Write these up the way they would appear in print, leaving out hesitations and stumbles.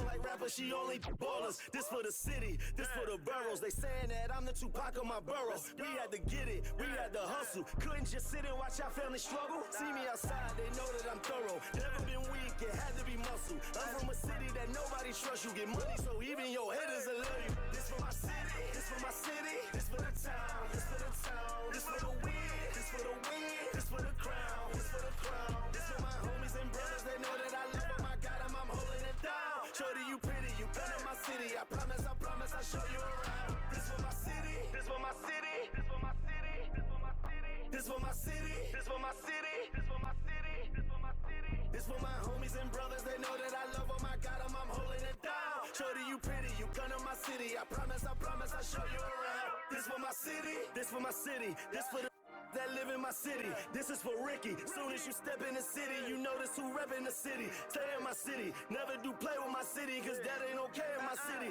like rappers, she only ballers. This for the city, this for the boroughs. They saying that I'm the Tupac of my borough. We had to get it, we had to hustle. Couldn't just sit and watch our family struggle. See me outside, they know that I'm thorough. Never been weak, it had to be muscle. I'm from a city that nobody trusts. You get money, so even your haters will love you. This for my city, this for my city, this for the town, this for the town, this for the win, this for the win, this for the crown, this for the crown. This for my homies and brothers, they know that I love them. I got them, I'm holding it down. Shorty, you pretty, you come to my city. I promise, I'll show you around. This for my city, this for my city, this for my city, this for my city, this for my city, this for my city, this for my city, this for my city. This for my homies and brothers, they know that I love them. I got them, I'm holding it down. Shorty, you pretty, you come to my city. I promise, I'll show you around. This for my city, this for my city, this for the that live in my city. This is for Ricky. Soon as you step in the city, you notice who rep in the city. Stay in my city, never do play with my city, cause that ain't okay in my city.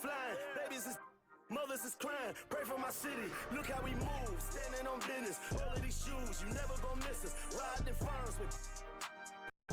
Flying, babies is mothers is crying, pray for my city. Look how we move, standing on business. All of these shoes, you never gon' miss us. Riding farms with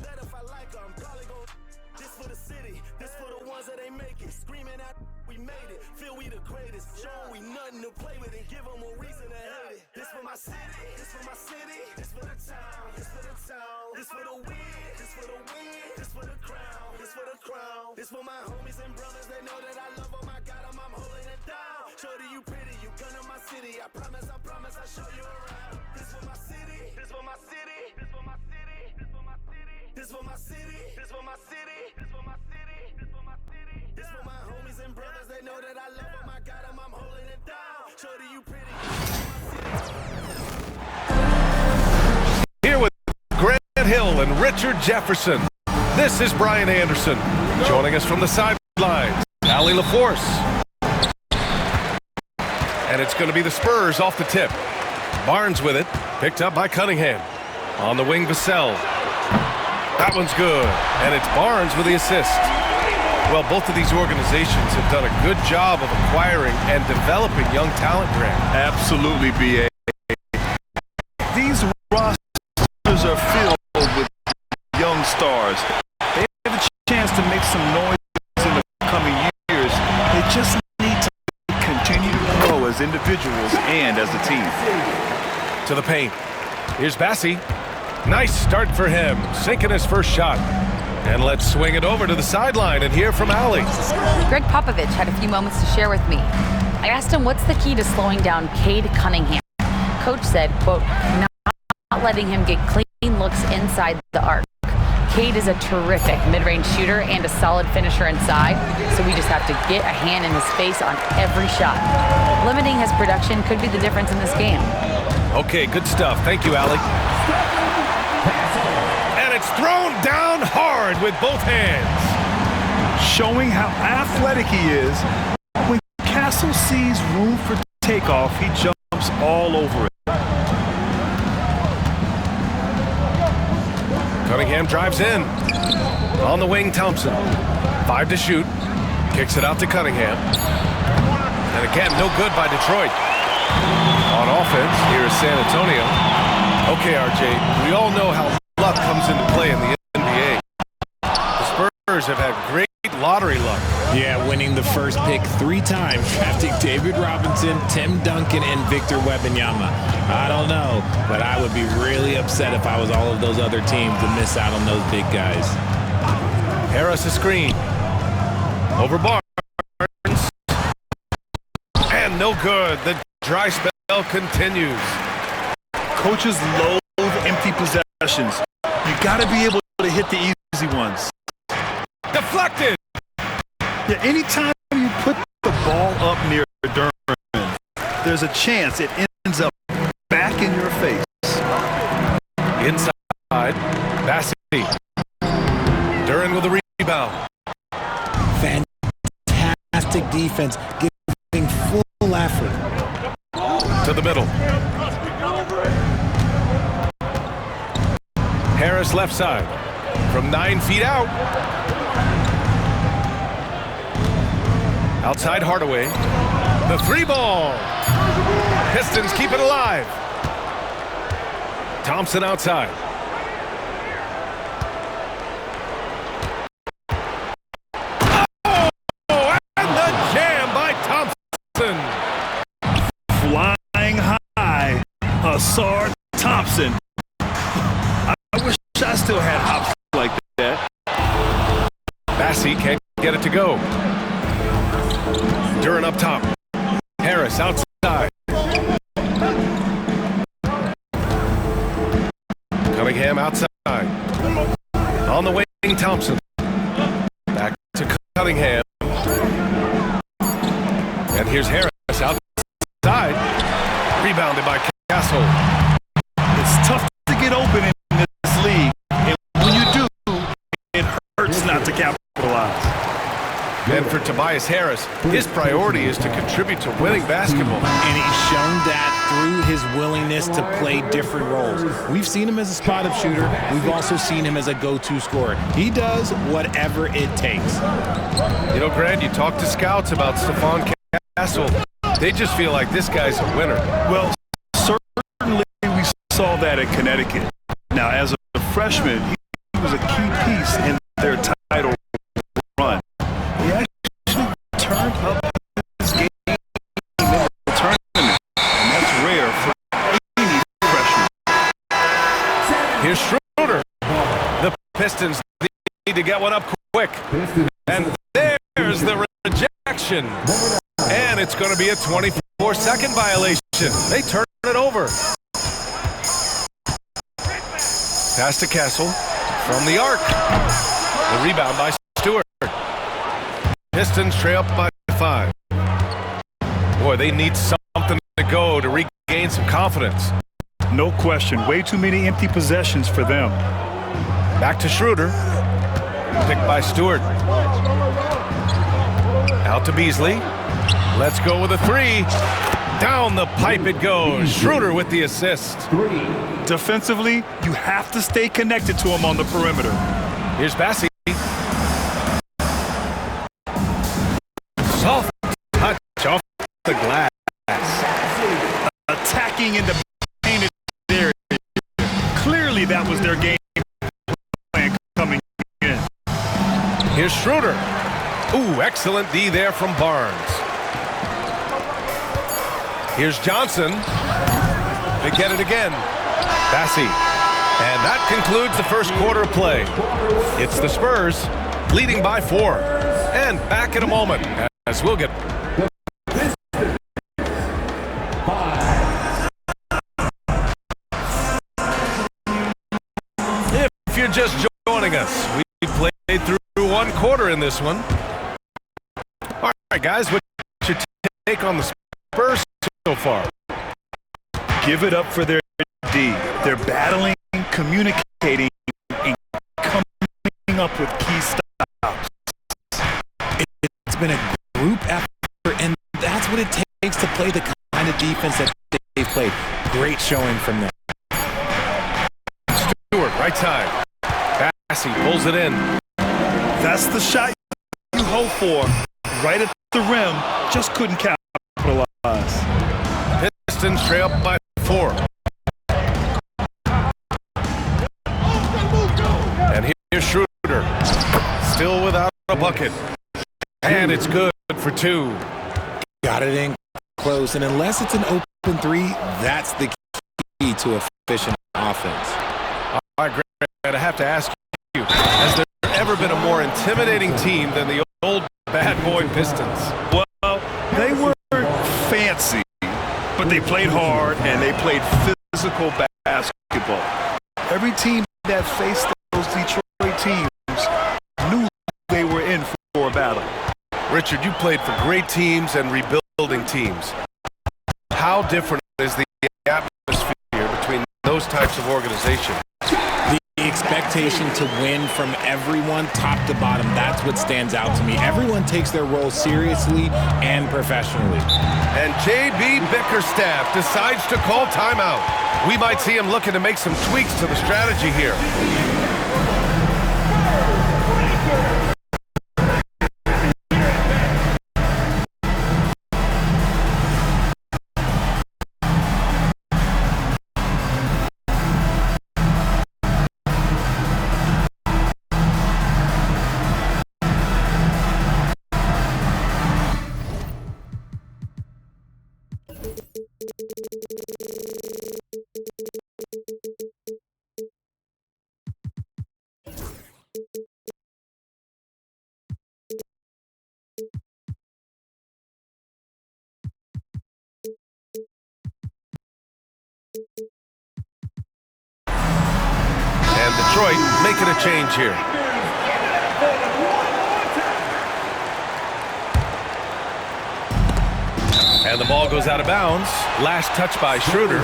that if I like her, I'm probably gon' this for the city, this for the ones that ain't make it. Screaming out, we made it, feel we the greatest. Show we nothing to play with and give them a reason to hate it. This for my city, this for my city, this for the town, this for the town, this for the win, this for the win, this for the crown, this for the crown. This for my homies and brothers, they know that I love them, I got them, I'm holding it down. Shorty, you pretty, you come to my city, I promise, I'll show you around. This for my city, this for my city, this for my city, this for my city, this for my city, this for my city, this for my city, this for my city. This for my homies and brothers, they know that I love them, I got them, I'm holding it down. Shorty, you pretty, Here with Grant Hill and Richard Jefferson, this is Brian Anderson. Joining us from the sidelines, Allie LaForce. And it's going to be the Spurs off the tip. Barnes with it, picked up by Cunningham. On the wing, Vassell. That one's good, and it's Barnes with the assist. Well, both of these organizations have done a good job of acquiring and developing young talent, Grant. Absolutely, B.A. These rosters are filled with young stars. They have a chance to make some noise in the coming years. They just need to continue to grow as individuals and as a team. To the paint. Here's Bassie. Nice start for him, sinking his first shot. And let's swing it over to the sideline and hear from Allie. Greg Popovich had a few moments to share with me. I asked him what's the key to slowing down Cade Cunningham. Coach said, quote, not letting him get clean looks inside the arc. Cade is a terrific mid-range shooter and a solid finisher inside, so we just have to get a hand in his face on every shot. Limiting his production could be the difference in this game. Okay, good stuff. Thank you, Allie. And it's thrown down hard with both hands. Showing how athletic he is. When Castle sees room for takeoff, he jumps all over it. Cunningham drives in. On the wing, Thompson. 5 to shoot. Kicks it out to Cunningham. And again, no good by Detroit. On offense, here is San Antonio. Okay, RJ, we all know how luck comes into play in the NBA. The Spurs have had great lottery luck. Yeah, winning the first pick 3 times, drafting David Robinson, Tim Duncan, and Victor Wembanyama. I don't know, but I would be really upset if I was all of those other teams to miss out on those big guys. Harris a screen. Over Barnes. And no good. The dry spell continues. Coaches loathe empty possessions. You got to be able to hit the easy ones. Deflected. Yeah, anytime you put the ball up near Duren, there's a chance it ends up back in your face. Inside, Bassie. Duren with a rebound. Fantastic defense, giving full effort. To the middle. Harris left side. From 9 feet out. Outside Hardaway. The 3-ball. Pistons keep it alive. Thompson outside. Bassey can't get it to go. Duran up top. Harris outside. Cunningham outside. On the wing, Thompson. Back to Cunningham. And here's Harris outside. Rebounded by Castle. It's tough to get open in this league. And when you do, it hurts not to capitalize. And for Tobias Harris, his priority is to contribute to winning basketball. And he's shown that through his willingness to play different roles. We've seen him as a spot-up shooter. We've also seen him as a go-to scorer. He does whatever it takes. You know, Grant, you talk to scouts about Stephon Castle. They just feel like this guy's a winner. Well, certainly we saw that at Connecticut. Now, as a freshman, he was a key piece in their title run. He actually turned up his game in the tournament, and that's rare for any freshman. Here's Schroeder. The Pistons need to get one up quick. And there's the rejection. And it's going to be a 24-second violation. They turn it over. Pass to Castle from the arc. The rebound by Stewart. Pistons trail up by 5. Boy, they need something to go to regain some confidence. No question. Way too many empty possessions for them. Back to Schroeder. Picked by Stewart. Out to Beasley. Let's go with a 3. Down the pipe it goes. Schroeder with the assist. Defensively, you have to stay connected to him on the perimeter. Here's Bassey. Soft touch off the glass. Attacking in the painted area. Clearly that was their game plan coming in. Here's Schroeder. Ooh, excellent D there from Barnes. Here's Johnson. They get it again. Bassey. And that concludes the first quarter of play. It's the Spurs leading by 4. And back in a moment as we'll get... If you're just joining us, we played through one quarter in this one. All right, guys, what's your take on the Spurs so far? Give it up for their D. They're battling, communicating, and coming up with key stops. It's been a group effort, and that's what it takes to play the kind of defense that they've played. Great showing from them. Stewart, right side. Bassey pulls it in. That's the shot you hope for. Right at the rim, just couldn't capitalize. Pistons trail up by 4. And here's Schroeder. Still without a bucket. And it's good for 2. Got it in close, and unless it's an open 3, that's the key to efficient offense. All right, Grant, I have to ask you, has there ever been a more intimidating team than the old bad boy Pistons? Well, they were fancy, but they played hard and they played physical basketball. Every team that faced those Detroit teams knew they were in for a battle. Richard, you played for great teams and rebuilding teams. How different is the atmosphere between those types of organizations? The expectation to win from everyone, top to bottom, that's what stands out to me. Everyone takes their role seriously and professionally. And J.B. Bickerstaff decides to call timeout. We might see him looking to make some tweaks to the strategy here. And Detroit making a change here. And the ball goes out of bounds. Last touch by Schroeder.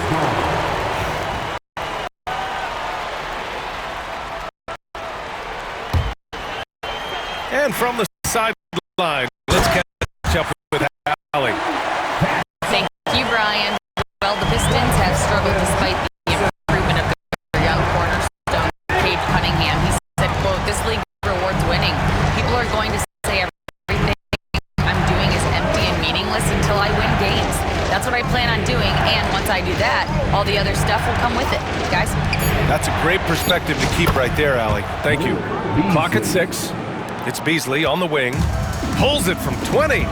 And from the sideline, let's catch up with Allie. Thank you, Brian. Well, the Pistons have struggled despite the improvement of their young cornerstone, Cade Cunningham. He said, quote, "This league rewards winning. People are going to say everything I'm doing is empty and meaningless until I win games. That's what I plan on doing, and once I do that, all the other stuff will come with it." Guys? That's a great perspective to keep right there, Allie. Thank you. Clock at 6. It's Beasley on the wing. Pulls it from 20.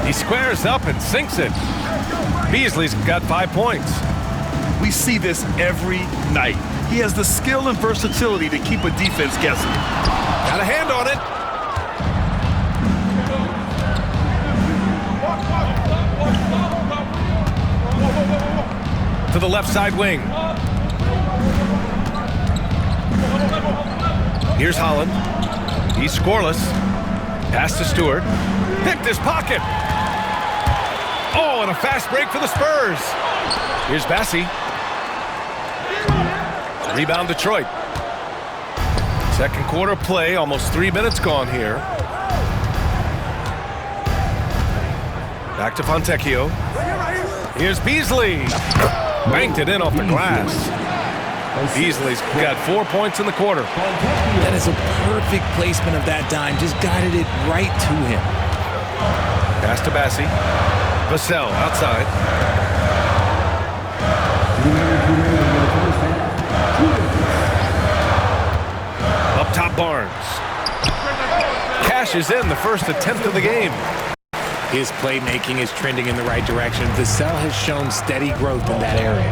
He squares up and sinks it. Beasley's got 5 points. We see this every night. He has the skill and versatility to keep a defense guessing. Got a hand on it. To the left side wing. Here's Holland. He's scoreless. Pass to Stewart. Picked his pocket. Oh, and a fast break for the Spurs. Here's Bassey. Rebound Detroit. Second quarter play, almost 3 minutes gone here. Back to Fontecchio. Here's Beasley. Banked it in off the glass. Beasley's got 4 points in the quarter. That is a perfect placement of that dime. Just guided it right to him. Pass to Bassey. Vassell outside. Up top Barnes. Cashes in the first attempt of the game. His playmaking is trending in the right direction. Vassell has shown steady growth in that area.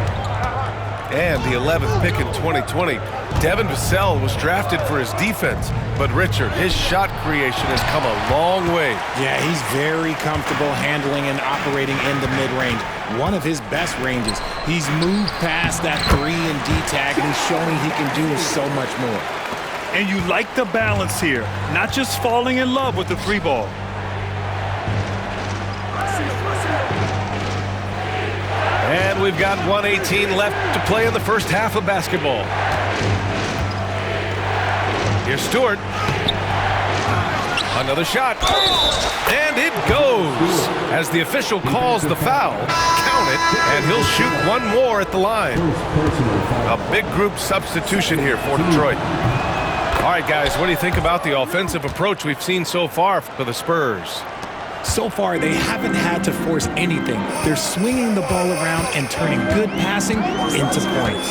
And the 11th pick in 2020. Devin Vassell was drafted for his defense, but Richard, his shot creation has come a long way. Yeah, he's very comfortable handling and operating in the mid-range. One of his best ranges. He's moved past that 3 and D tag, and he's showing he can do so much more. And you like the balance here, not just falling in love with the 3 ball. And we've got 1:18 left to play in the first half of basketball. Here's Stewart. Another shot. And it goes. As the official calls the foul, count it, and he'll shoot one more at the line. A big group substitution here for Detroit. All right, guys, what do you think about the offensive approach we've seen so far for the Spurs? So far, they haven't had to force anything. They're swinging the ball around and turning good passing into points.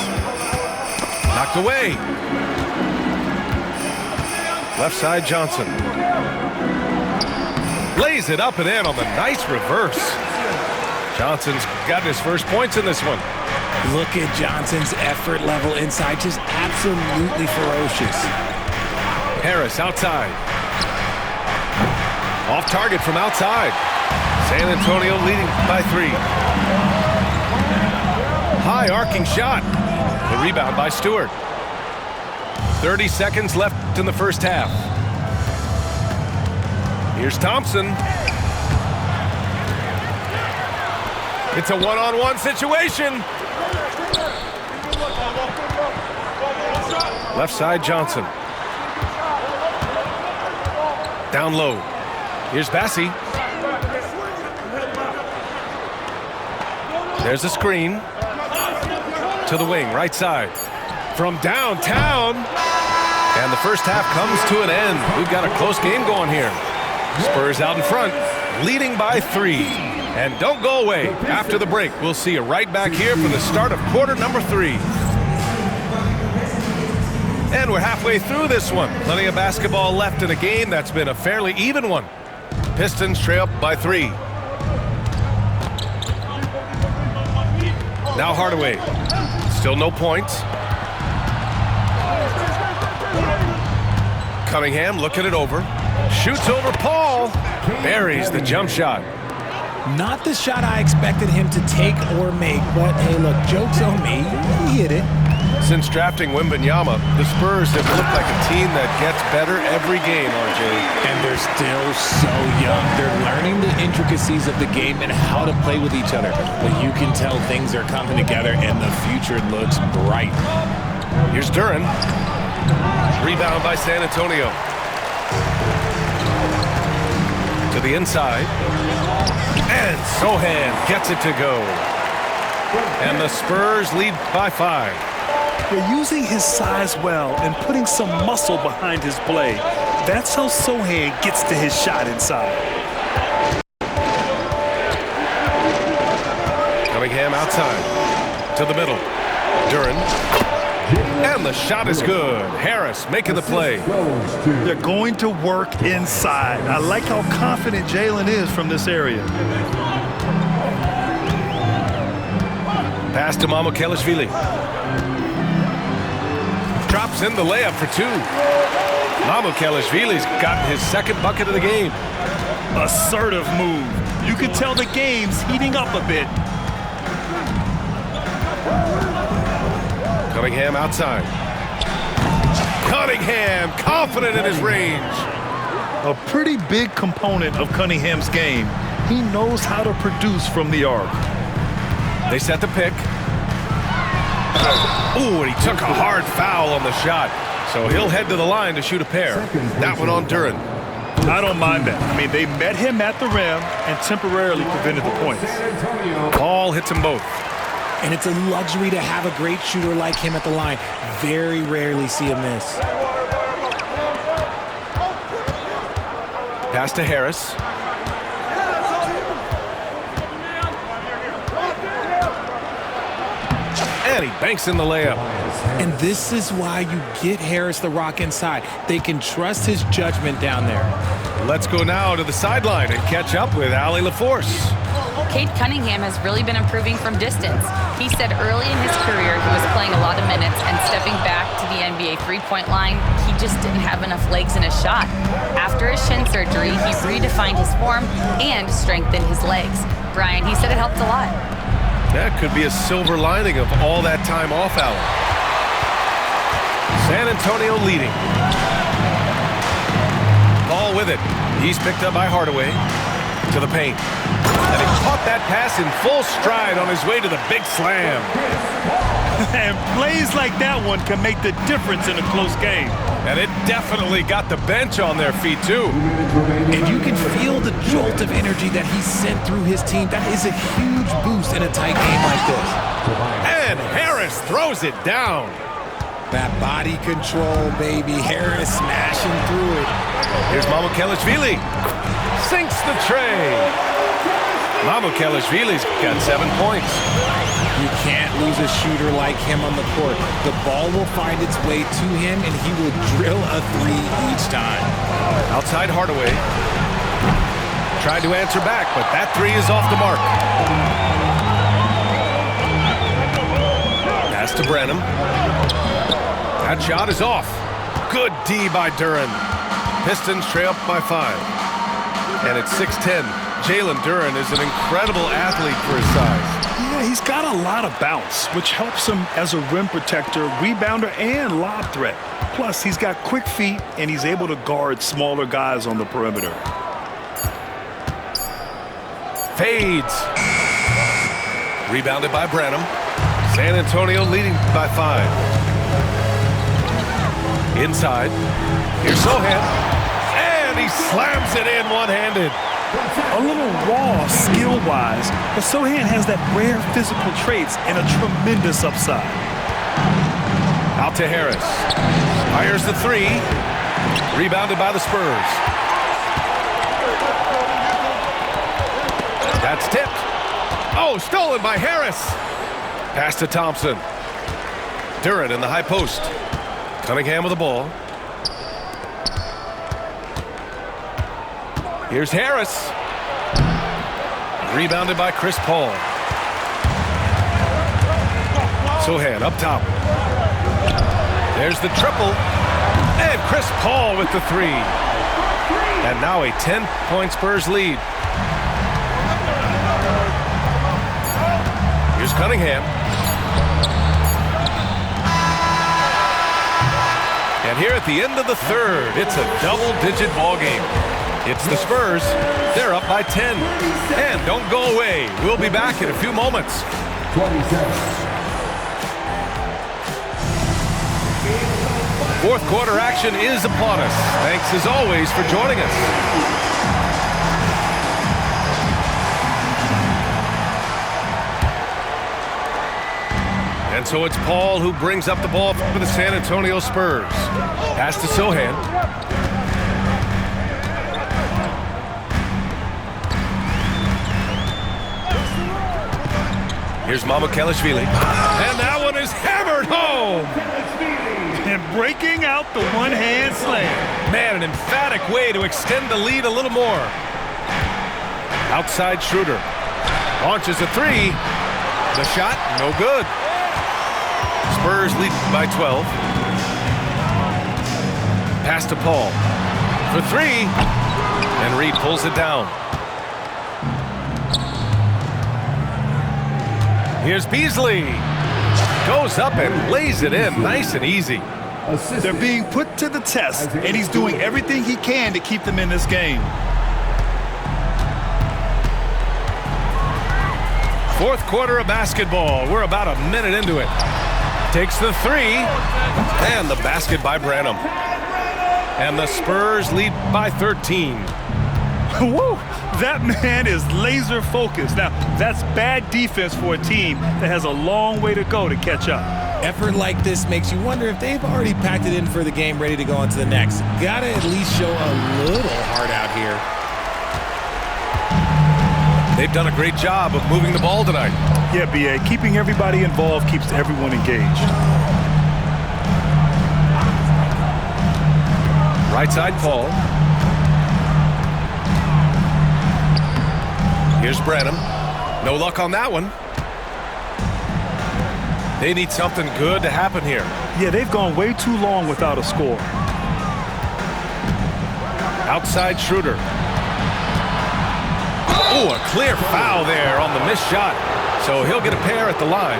Knocked away. Left side Johnson. Lays it up and in on the nice reverse. Johnson's gotten his first points in this one. Look at Johnson's effort level inside, just absolutely ferocious. Harris outside. Off target from outside. San Antonio leading by 3. High arcing shot. The rebound by Stewart. 30 seconds left in the first half. Here's Thompson. It's a one-on-one situation. Left side Johnson. Down low. Here's Bassey. There's a screen. To the wing, right side. From downtown. And the first half comes to an end. We've got a close game going here. Spurs out in front, leading by 3. And don't go away. After the break, we'll see you right back here for the start of quarter number 3. And we're halfway through this one. Plenty of basketball left in a game that's been a fairly even one. Pistons trail up by 3. Now Hardaway. Still no points. Cunningham looking it over. Shoots over Paul. Buries the jump shot. Not the shot I expected him to take or make, but hey, look, joke's on me. He hit it. Since drafting Wembanyama, the Spurs have looked like a team that gets better every game, RJ. And they're still so young. They're learning the intricacies of the game and how to play with each other. But you can tell things are coming together and the future looks bright. Here's Duren. Rebound by San Antonio. To the inside. And Sochan gets it to go. And the Spurs lead by 5. They're using his size well and putting some muscle behind his play. That's how Sochan gets to his shot inside. Cunningham outside. To the middle. Duren. And the shot is good. Harris making the play. They're going to work inside. I like how confident Jalen is from this area. Pass to Mamukelashvili. Drops in the layup for 2. Mamukelashvili's gotten his second bucket of the game. Assertive move. You can tell the game's heating up a bit. Cunningham outside. Cunningham confident in his range. A pretty big component of Cunningham's game. He knows how to produce from the arc. They set the pick. Ooh, and he took a hard foul on the shot. So he'll head to the line to shoot a pair. That one on Duren. I don't mind that. I mean, they met him at the rim and temporarily prevented the points. Ball hits them both. And it's a luxury to have a great shooter like him at the line. Very rarely see a miss. Pass to Harris. And he banks in the layup. And this is why you get Harris the rock inside. They can trust his judgment down there. Let's go now to the sideline and catch up with Allie LaForce. Cade Cunningham has really been improving from distance. He said early in his career he was playing a lot of minutes and stepping back to the NBA three-point line, he just didn't have enough legs in his shot. After his shin surgery, he redefined his form and strengthened his legs. Brian, he said it helped a lot. That could be a silver lining of all that time off, Allen. San Antonio leading. Ball with it. He's picked up by Hardaway. To the paint. And he caught that pass in full stride on his way to the big slam. And plays like that one can make the difference in a close game. And it definitely got the bench on their feet, too. And you can feel the jolt of energy that he sent through his team. That is a huge boost in a tight game like this. And Harris throws it down. That body control, baby. Harris smashing through it. Here's Mamukelashvili. Sinks the tray. Mamukelashvili's got 7 points. You can't lose a shooter like him on the court. The ball will find its way to him, and he will drill a 3 each time. Outside Hardaway. Tried to answer back, but that 3 is off the mark. Pass to Branham. That shot is off. Good D by Duren. Pistons trail up by 5. And it's 6-10. Jalen Duren is an incredible athlete for his size. Yeah, he's got a lot of bounce, which helps him as a rim protector, rebounder, and lob threat. Plus, he's got quick feet, and he's able to guard smaller guys on the perimeter. Fades. Rebounded by Branham. San Antonio leading by 5. Inside. Here's Sochan. And he slams it in one-handed. A little raw skill-wise, but Sochan has that rare physical traits and a tremendous upside. Out to Harris. Fires the 3. Rebounded by the Spurs. That's tipped. Oh, stolen by Harris. Pass to Thompson. Duren in the high post. Cunningham with the ball. Here's Harris. Rebounded by Chris Paul. Sochan up top. There's the triple. And Chris Paul with the 3. And now a 10-point Spurs lead. Here's Cunningham. And here at the end of the third, it's a double-digit ball game. It's the Spurs. They're up by 10. And don't go away. We'll be back in a few moments. 27. Fourth quarter action is upon us. Thanks as always for joining us. And so it's Paul who brings up the ball for the San Antonio Spurs. Pass to Sochan. Here's Mamukelashvili. And that one is hammered home. And breaking out the one-hand slam. Man, an emphatic way to extend the lead a little more. Outside Schroeder. Launches a three. The shot, no good. Spurs lead by 12. Pass to Paul. For three. And Reed pulls it down. Here's Beasley. Goes up and lays it in nice and easy. They're being put to the test, and he's doing everything he can to keep them in this game. Fourth quarter of basketball. We're about a minute into it. Takes the three, and the basket by Branham. And the Spurs lead by 13. Woo! That man is laser focused. Now, that's bad defense for a team that has a long way to go to catch up. Effort like this makes you wonder if they've already packed it in for the game, ready to go on to the next. Gotta at least show a little heart out here. They've done a great job of moving the ball tonight. Yeah, B.A., keeping everybody involved keeps everyone engaged. Right side, Paul. Here's Branham. No luck on that one. They need something good to happen here. Yeah, they've gone way too long without a score. Outside Schroeder. Oh, a clear foul there on the missed shot. So he'll get a pair at the line.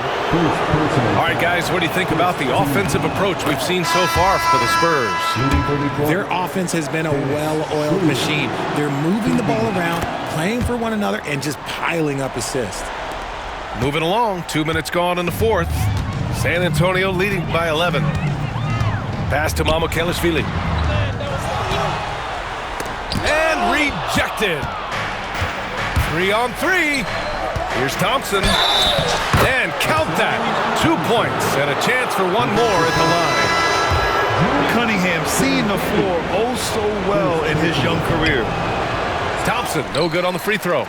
All right, guys, what do you think about the offensive approach we've seen so far for the Spurs? Their offense has been a well-oiled machine. They're moving the ball around, playing for one another, and just piling up assists. Moving along, 2 minutes gone in the fourth. San Antonio leading by 11. Pass to Mamukelashvili. And rejected. 3 on 3. Here's Thompson. And count that. 2 points and a chance for one more at the line. Cunningham seeing the floor oh so well in his young career. Thompson, no good on the free throw.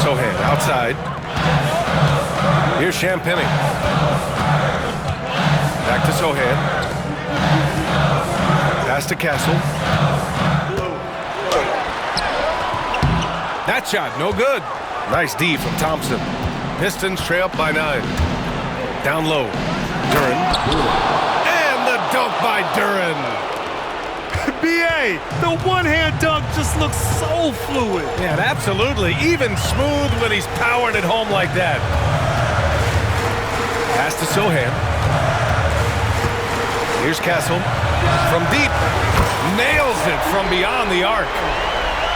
Sochan outside. Here's Champagnie. Back to Sochan. Pass to Castle. That shot, no good. Nice D from Thompson. Pistons trail up by 9. Down low. Duren. And the dunk by Duren. B.A., the one-hand dunk just looks so fluid. Yeah, absolutely. Even smooth when he's powering it home like that. Pass to Sochan. Here's Castle. From deep. Nails it from beyond the arc.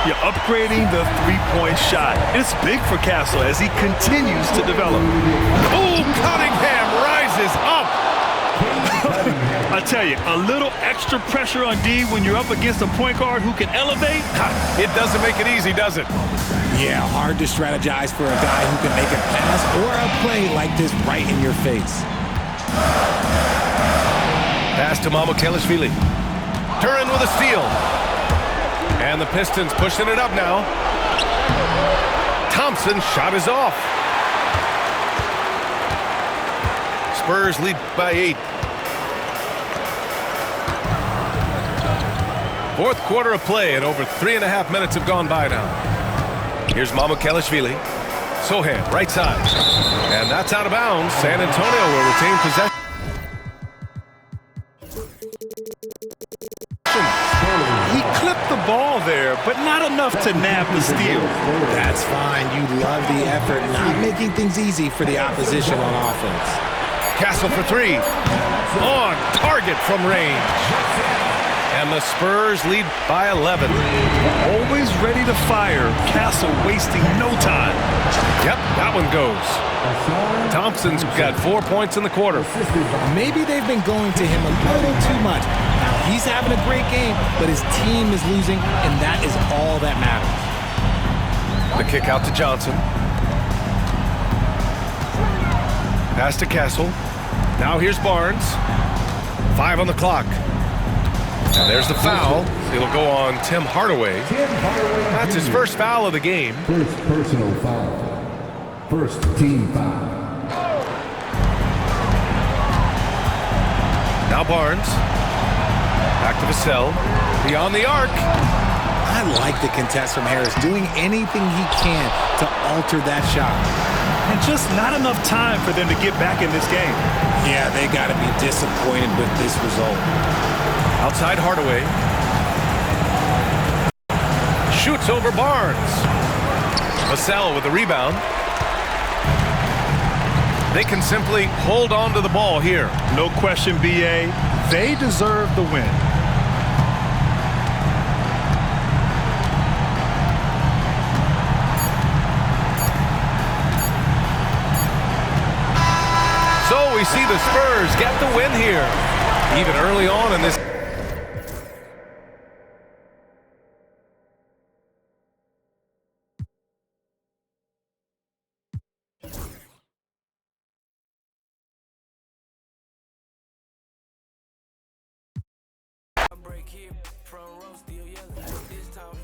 You're upgrading the three-point shot. It's big for Castle as he continues to develop. Oh, Cunningham rises up. I tell you, a little extra pressure on D when you're up against a point guard who can elevate. It doesn't make it easy, does it? Yeah, hard to strategize for a guy who can make a pass or a play like this right in your face. Pass to Mamukelashvili. Duren with a steal. And the Pistons pushing it up now. Thompson shot is off. Spurs lead by 8. Fourth quarter of play and over 3.5 minutes have gone by now. Here's Mamukelashvili. Sochan, right side. And that's out of bounds. San Antonio will retain possession. He clipped the ball there, but not enough to nab the steal. That's fine. You love the effort, not making things easy for the opposition on offense. Castle for three. On target from range. And the Spurs lead by 11. Always ready to fire. Castle wasting no time. Yep, that one goes. Thompson's got 4 points in the quarter. Maybe they've been going to him a little too much. Now, he's having a great game, but his team is losing, and that is all that matters. The kick out to Johnson. Pass to Castle. Now here's Barnes. 5 on the clock. And there's the foul. It'll go on Tim Hardaway. That's his first foul of the game. First personal foul. First team foul. Now Barnes. Back to Vassell. Beyond the arc. I like the contest from Harris, doing anything he can to alter that shot. And just not enough time for them to get back in this game. Yeah, they got to be disappointed with this result. Outside Hardaway. Shoots over Barnes. Vassell with the rebound. They can simply hold on to the ball here. No question, B.A. They deserve the win. So we see the Spurs get the win here. Even early on in this. Break here, front row still yelling. This time